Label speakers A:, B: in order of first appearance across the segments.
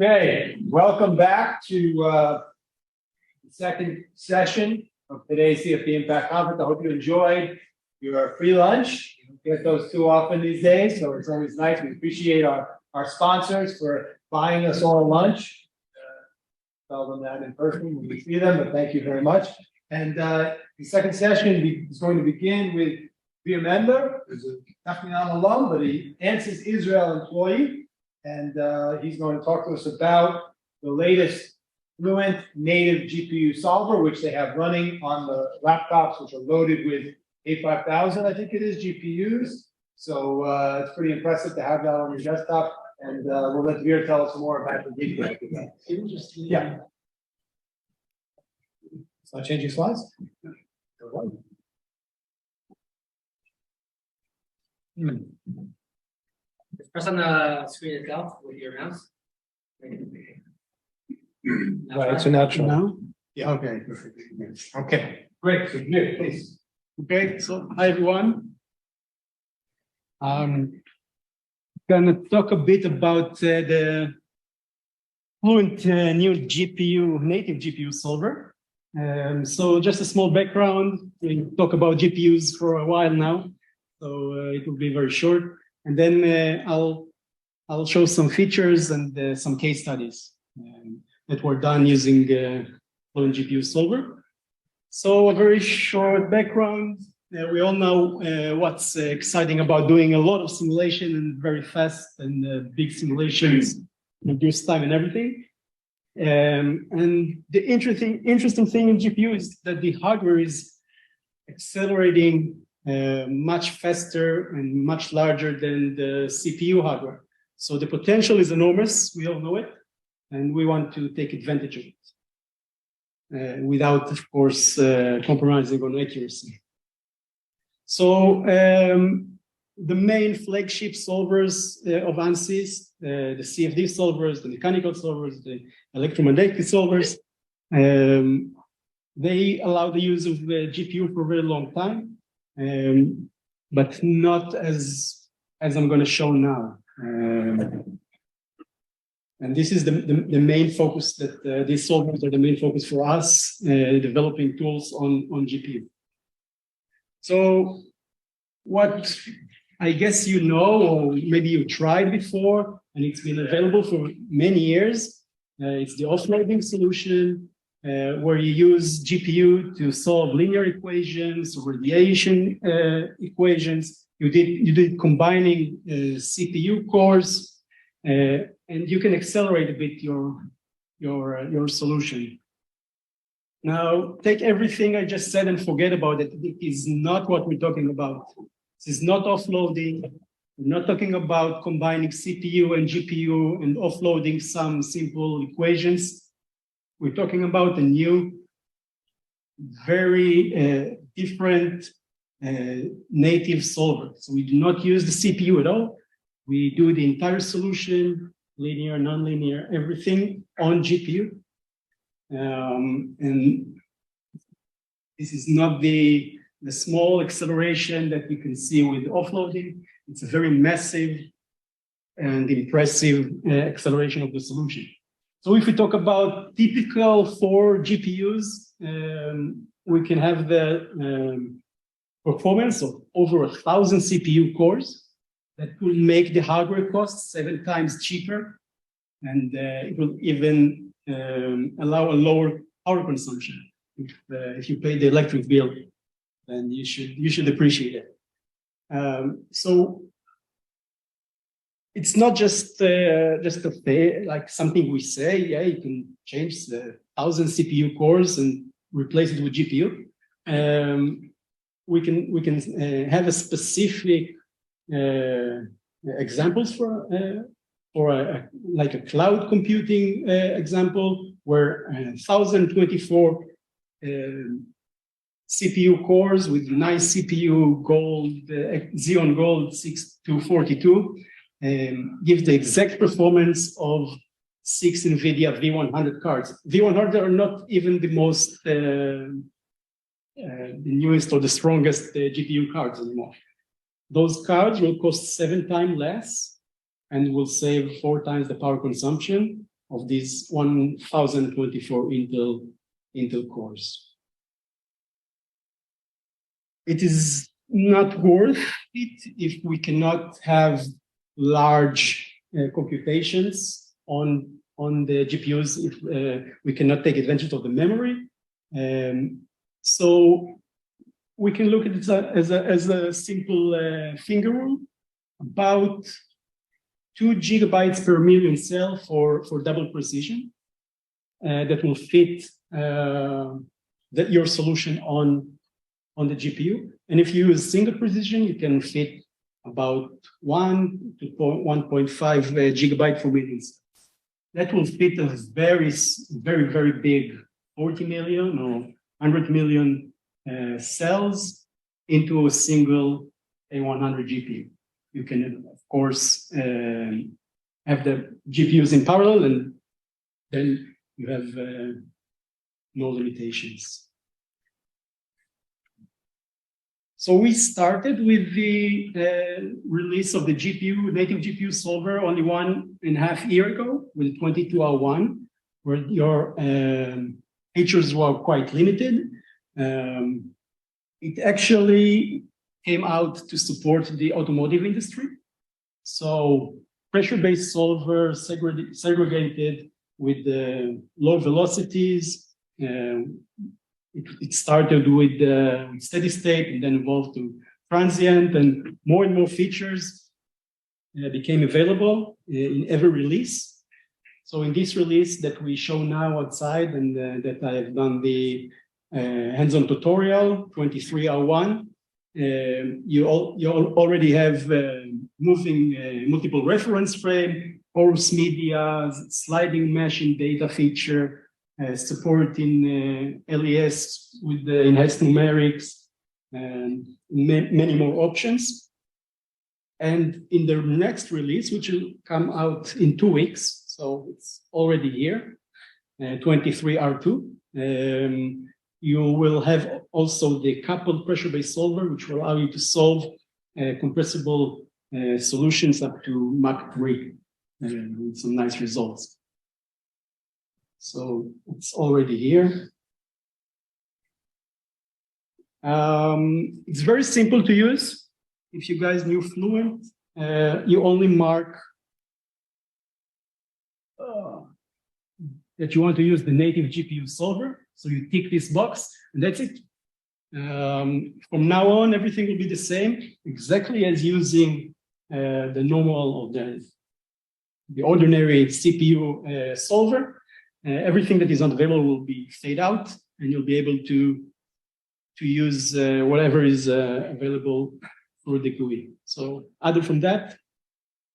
A: Okay, welcome back to the second session of today's CFP Impact Conference. I hope you enjoyed your free lunch. You don't get those too often these days, so it's always nice. We appreciate our sponsors for buying us all lunch. Tell them that in person when we see them, but thank you very much. And the second session is going to begin with a member, who's a Technion alum, but an Ansys Israel employee. And he's going to talk to us about the latest Fluent native GPU solver, which they have running on the laptops, which are loaded with A5000, I think it is, GPUs. So it's pretty impressive to have that on your desktop. And we'll let Veer tell us more about the details of that. Yeah. It's not changing slides?
B: Press on the screen itself with your mouse.
A: Right, so natural now? Yeah. Okay. Okay, great. So here, please.
C: Okay, so hi everyone. Gonna talk a bit about the Fluent new GPU, native GPU solver. So just a small background. We talk about GPUs for a while now, so it will be very short. And then I'll show some features and some case studies that were done using Fluent GPU solver. So a very short background. We all know what's exciting about doing a lot of simulation and very fast and big simulations, reduce time and everything. And the interesting thing in GPU is that the hardware is accelerating much faster and much larger than the CPU hardware. So the potential is enormous, we all know it, and we want to take advantage of it without, of course, compromising on accuracy. So the main flagship solvers of Ansys, the CFD solvers, the mechanical solvers, the electromagnetic solvers, they allow the use of the GPU for a very long time. But not as I'm going to show now. And this is the main focus that these solvers are the main focus for us, developing tools on GPU. So what I guess you know, or maybe you tried before, and it's been available for many years. It's the offloading solution. Where you use GPU to solve linear equations, radiation equations. You did combining CPU cores, and you can accelerate a bit your solution. Now, take everything I just said and forget about it. It is not what we're talking about. This is not offloading. We're not talking about combining CPU and GPU and offloading some simple equations. We're talking about a new, very different native solver. So we do not use the CPU at all. We do the entire solution, linear, nonlinear, everything on GPU. And this is not the small acceleration that you can see with offloading. It's a very massive and impressive acceleration of the solution. So if we talk about typical 4 GPUs, we can have the performance of over 1,000 CPU cores that will make the hardware cost 7 times cheaper. And it will even allow a lower power consumption. If you pay the electric bill, then you should appreciate it. So it's not just like something we say. Yeah, you can change the 1,000 CPU cores and replace it with GPU. We can have a specific examples for like a cloud computing example where 1,024 CPU cores with nice CPU gold, Xeon Gold 6242 gives the exact performance of 6 NVIDIA V100 cards. V100 are not even the most, the newest or the strongest GPU cards anymore. Those cards will cost 7 times less and will save 4 times the power consumption of these 1024 Intel cores. It is not worth it if we cannot have large computations on the GPUs, if we cannot take advantage of the memory. So we can look at it as a simple finger rule, about 2 gigabytes per million cell for double precision that will fit your solution on the GPU. And if you use single precision, you can fit about 1 to 1.5 gigabyte per million cells. That will fit a very, very big 40 million or 100 million cells into a single A100 GPU. You can, of course, have the GPUs in parallel, and then you have no limitations. So we started with the release of the GPU, native GPU solver, only 1.5 years ago with 2201, where your features were quite limited. It actually came out to support the automotive industry. So pressure-based solver segregated with the low velocities. It started with steady state and then evolved to transient, and more features became available in every release. So in this release that we show now outside, and that I have done the hands-on tutorial, 2301, you already have moving multiple reference frame, porous media, sliding mesh in data feature, supporting LES with the enhanced numerics, and many more options. And in the next release, which will come out in 2 weeks, so it's already here, 23R2, you will have also the coupled pressure-based solver, which will allow you to solve compressible solutions up to Mach 3 with some nice results. So it's already here. It's very simple to use. If you guys knew Fluent, you only mark that you want to use the native GPU solver. So you tick this box, and that's it. From now on, everything will be the same, exactly as using the normal or the ordinary CPU solver. Everything that is not available will be fade out, and you'll be able to use whatever is available through the GUI. So other from that,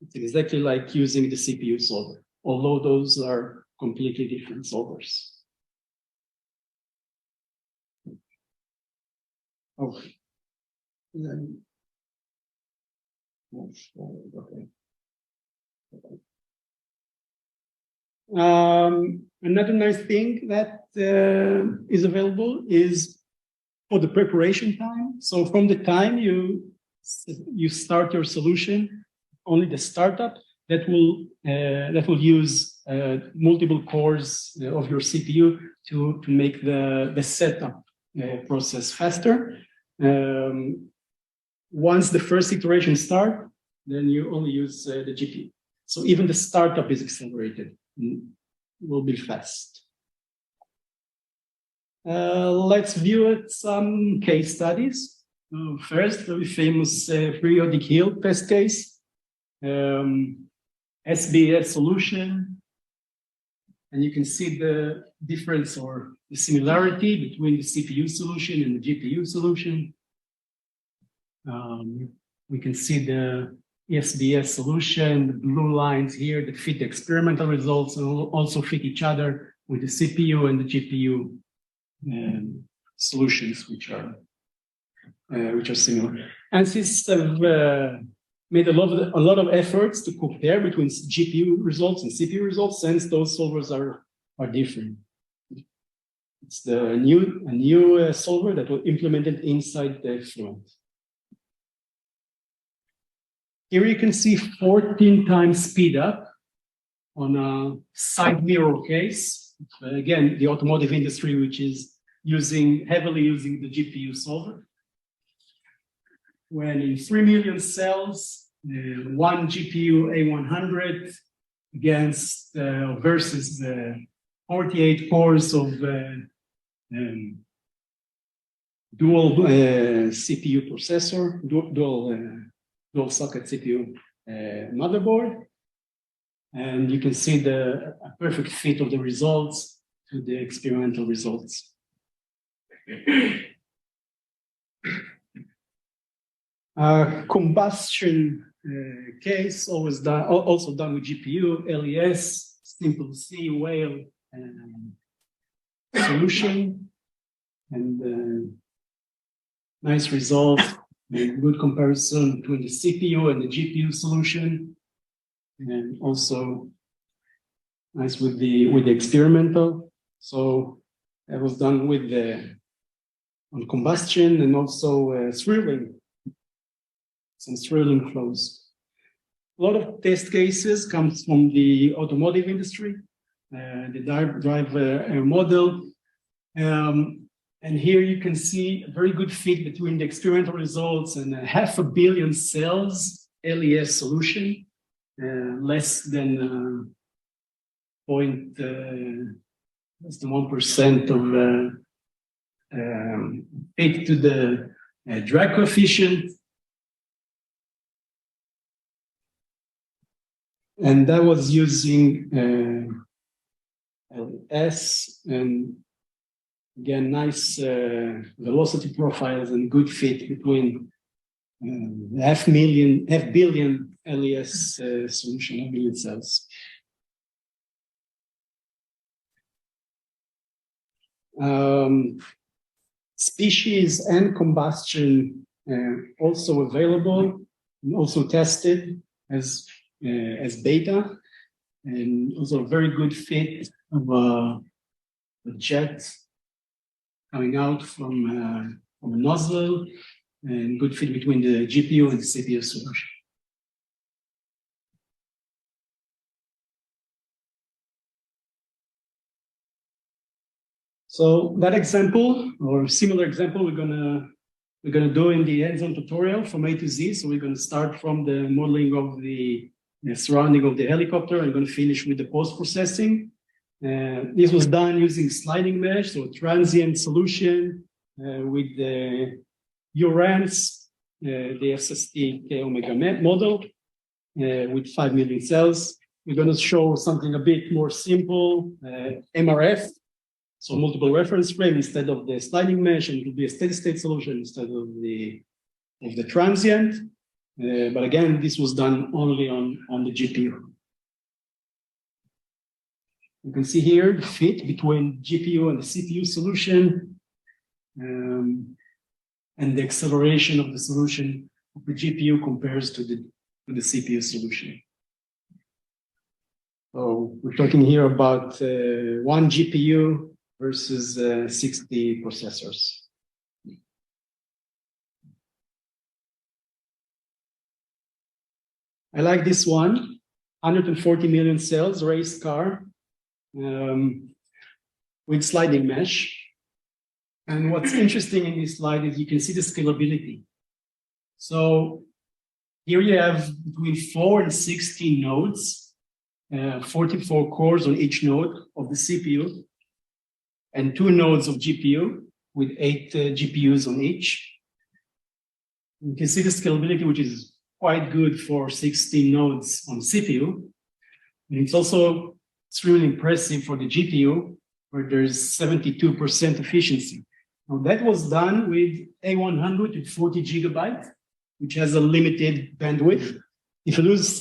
C: it's exactly like using the CPU solver, although those are completely different solvers. Oh. Okay. Another nice thing that is available is for the preparation time. So from the time you start your solution, only the startup that will use multiple cores of your CPU to make the setup process faster. Once the first iteration start, then you only use the GPU. So even the startup is accelerated. Will be fast. Let's view it some case studies. First, the famous periodic hill test case, SBS solution, and you can see the difference or the similarity between the CPU solution and the GPU solution. We can see the SBS solution, the blue lines here that fit the experimental results and also fit each other with the CPU and the GPU solutions, which are similar. Ansys have made a lot of efforts to compare between GPU results and CPU results, since those solvers are different. It's a new solver that was implemented inside the Fluent. Here you can see 14 times speed up on a side mirror case. Again, the automotive industry, which is heavily using the GPU solver. When in 3 million cells, one GPU A100 versus 48 cores of dual CPU processor, dual socket CPU motherboard. And you can see a perfect fit of the results to the experimental results. Combustion case also done with GPU, LES, simple C, whale solution, and nice result, good comparison between the CPU and the GPU solution, and also nice with the experimental. So that was done on combustion and also thrilling. Some thrilling flows. A lot of test cases comes from the automotive industry, the drive model. And here you can see a very good fit between the experimental results and 500 million cells LES solution, less than 1% of fit to the drag coefficient. And that was using LS, and again, nice velocity profiles and good fit between 500 million LES solution, 500 million cells. Species and combustion also available, and also tested as beta, and also a very good fit of a jet coming out from a nozzle, and good fit between the GPU and the CPU solution. So that example, or similar example, we're gonna do in the hands-on tutorial from A to Z. So we're gonna start from the modeling of the surrounding of the helicopter, and going to finish with the post-processing. This was done using sliding mesh, so a transient solution with the URANS, the SST K omega model with 5 million cells. We're going to show something a bit more simple, MRF, so multiple reference frame instead of the sliding mesh, and it will be a steady-state solution instead of the transient. But again, this was done only on the GPU. You can see here the fit between GPU and the CPU solution, and the acceleration of the solution of the GPU compares to the CPU solution. So we're talking here about 1 GPU versus 60 processors. I like this one, 140 million cells, race car, with sliding mesh. And what's interesting in this slide is you can see the scalability. So here you have between 4 and 16 nodes, 44 cores on each node of the CPU, and 2 nodes of GPU with 8 GPUs on each. You can see the scalability, which is quite good for 16 nodes on CPU. And it's also extremely impressive for the GPU, where there's 72% efficiency. Now that was done with A100 with 40 gigabytes, which has a limited bandwidth. If you use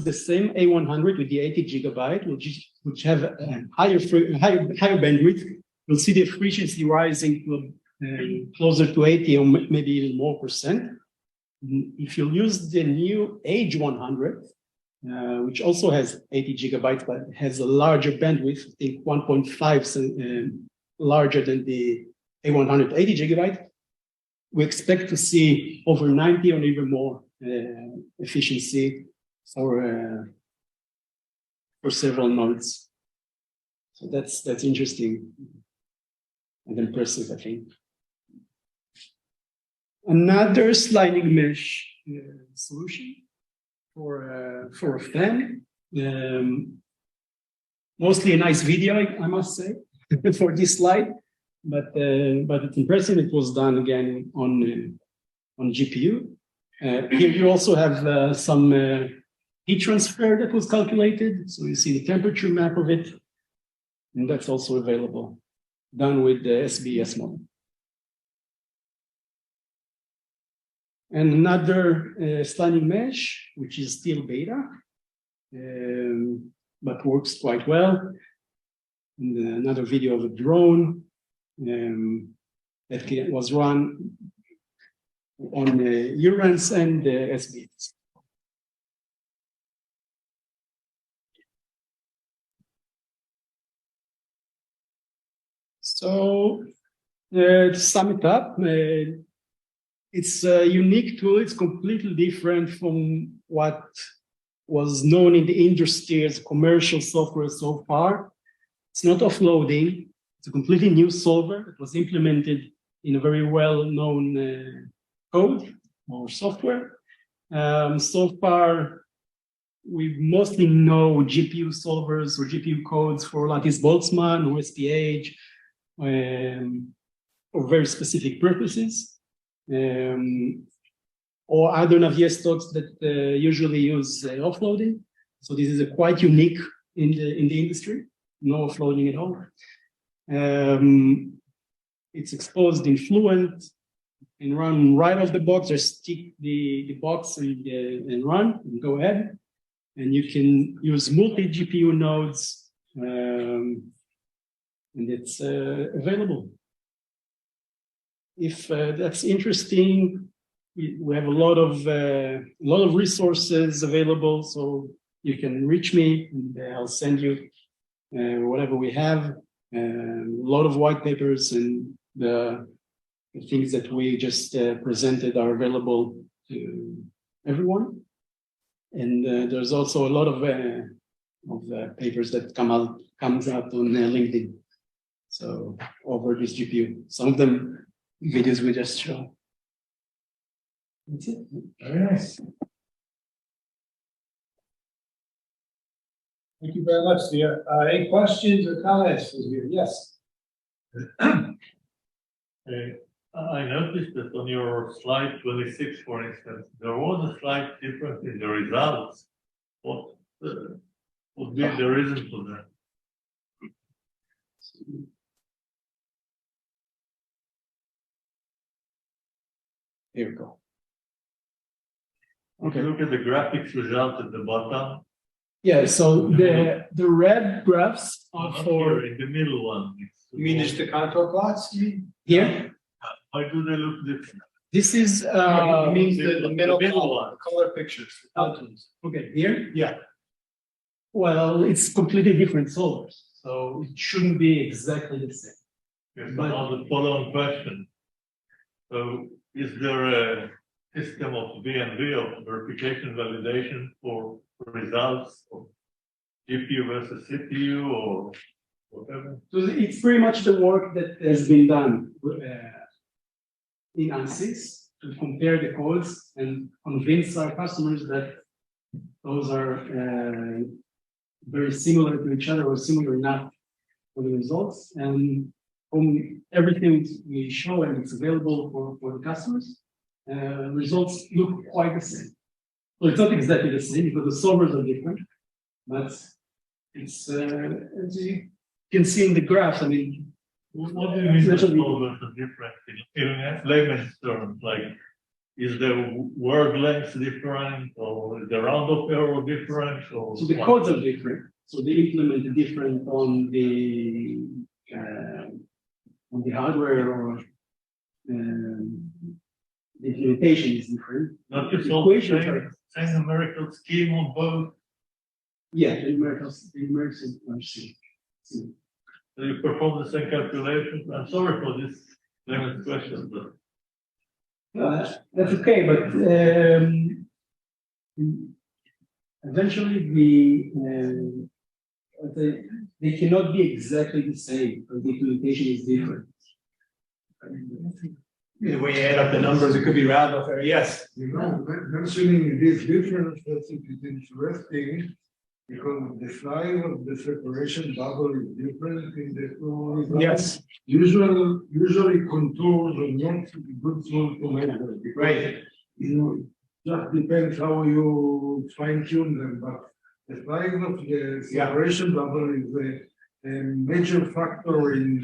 C: the same A100 with the 80 gigabyte, which have a higher bandwidth, you'll see the efficiency rising to closer to 80 or maybe even more percent. If you use the new H100, which also has 80 gigabytes, but has a larger bandwidth, I think 1.5 larger than the A100 80 gigabyte, we expect to see over 90 or even more efficiency for for several nodes. So that's interesting and impressive, I think. Another sliding mesh solution for a fan. Mostly a nice video, I must say, for this slide, but it's impressive. It was done again on GPU. Here you also have some heat transfer that was calculated. So you see the temperature map of it, and that's also available, done with the SBS model. And another sliding mesh, which is still beta, but works quite well. And another video of a drone that was run on Urans and SBS. So to sum it up, it's a unique tool. It's completely different from what was known in the industry as commercial software so far. It's not offloading. It's a completely new solver that was implemented in a very well-known code or software. So far, we mostly know GPU solvers or GPU codes for Lattice Boltzmann or SPH for very specific purposes. Or other Navier stocks that usually use offloading. So this is quite unique in the industry, no offloading at all. It's exposed in Fluent and run right off the box, or stick the box and run and go ahead. And you can use multi-GPU nodes, and it's available. If that's interesting, we have a lot of resources available, so you can reach me and I'll send you whatever we have. A lot of white papers and the things that we just presented are available to everyone. And there's also a lot of papers that comes out on LinkedIn. So over this GPU, some of them videos we just show. That's it.
A: Very nice. Thank you very much, Leah. Any questions or comments? Yes.
D: I noticed that on your slide 26, for instance, there was a slight difference in the results. What would be the reason for that?
C: Here we go.
D: Okay, look at the graphics result at the bottom.
C: Yeah, so the red graphs are
D: Not
C: for
D: here, in the middle one.
A: You mean just the contour plots?
C: here.
D: Why do they look different?
C: This is
A: means the middle
D: one.
A: the color pictures.
C: okay here.
A: Yeah.
C: Well, it's completely different solvers, so it shouldn't be exactly the same.
D: Yes,
C: But-
D: now the follow-on question. So is there a system of V&V, of verification validation for results of GPU versus CPU or whatever?
C: So it's pretty much the work that has been done in Ansys to compare the codes and convince our customers that those are very similar to each other or similar enough for the results. And from everything we show and it's available for the customers, results look quite the same. So it's not exactly the same because the solvers are different, but it's as you can see in the graph. I mean,
D: What do you mean the solvers are different in layman's terms? Like, is the word length different, or is the round of error different? Or
C: so the codes are different. So they implement it different on the hardware, or the implementation is different.
D: not just
C: The
D: all the
C: equations
D: same numerical scheme on both?
C: Yeah, the numericals are same.
D: So you perform the same calculations? I'm sorry for this layman's question, but
C: That's okay, but eventually they cannot be exactly the same, because the implementation is different.
A: The way you add up the numbers, it could be round off there, yes.
E: You know, mentioning this difference, I think it's interesting because the size of the separation bubble is different in the two results.
A: Yes,
E: Usually contours are not good tool to measure. Because,
A: right,
E: you know, it just depends how you fine tune them, but the size of the separation bubble is a major factor in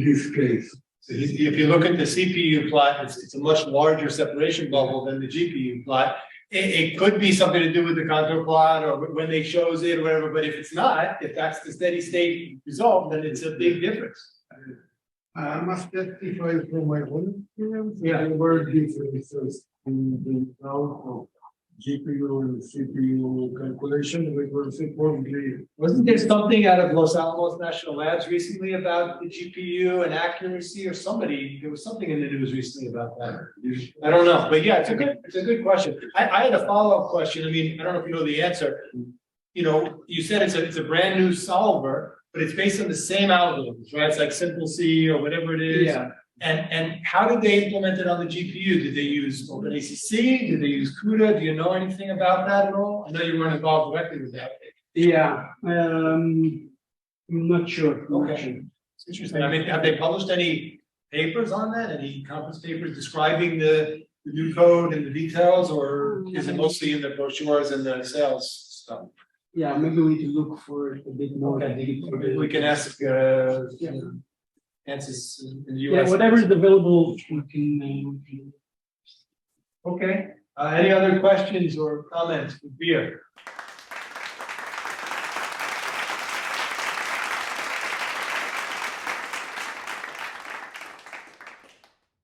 E: this case.
A: so if you look at the CPU plot, it's a much larger separation bubble than the GPU plot. It could be something to do with the contour plot or when they chose it or whatever, but if it's not, if that's the steady state result, then it's a big difference.
E: I must testify from my own experience.
A: Yeah.
E: There were differences in the amount of GPU and CPU calculation, which were supposedly.
A: Wasn't there something out of Los Alamos National Labs recently about the GPU and accuracy or there was something in the news recently about that. I don't know, but yeah, it's a good question. I had a follow-up question. I mean, I don't know if you know the answer. You know, you said it's a brand new solver, but it's based on the same algorithms, right? It's like Simple C or whatever it is.
C: Yeah.
A: And how did they implement it on the GPU? Did they use OpenACC? Did they use CUDA? Do you know anything about that at all? I know you weren't involved directly with that.
C: Yeah, I'm not sure. I'm not
A: Okay.
C: sure.
A: It's interesting. I mean, have they published any papers on that? Any conference papers describing the new code and the details, or is it mostly in the brochures and the sales stuff?
C: Yeah, maybe we need to look for it a bit more.
A: Okay. Maybe we can ask Ansys in the
C: Yeah,
A: US.
C: whatever is available, we can.
A: Okay. Any other questions or comments for Beer?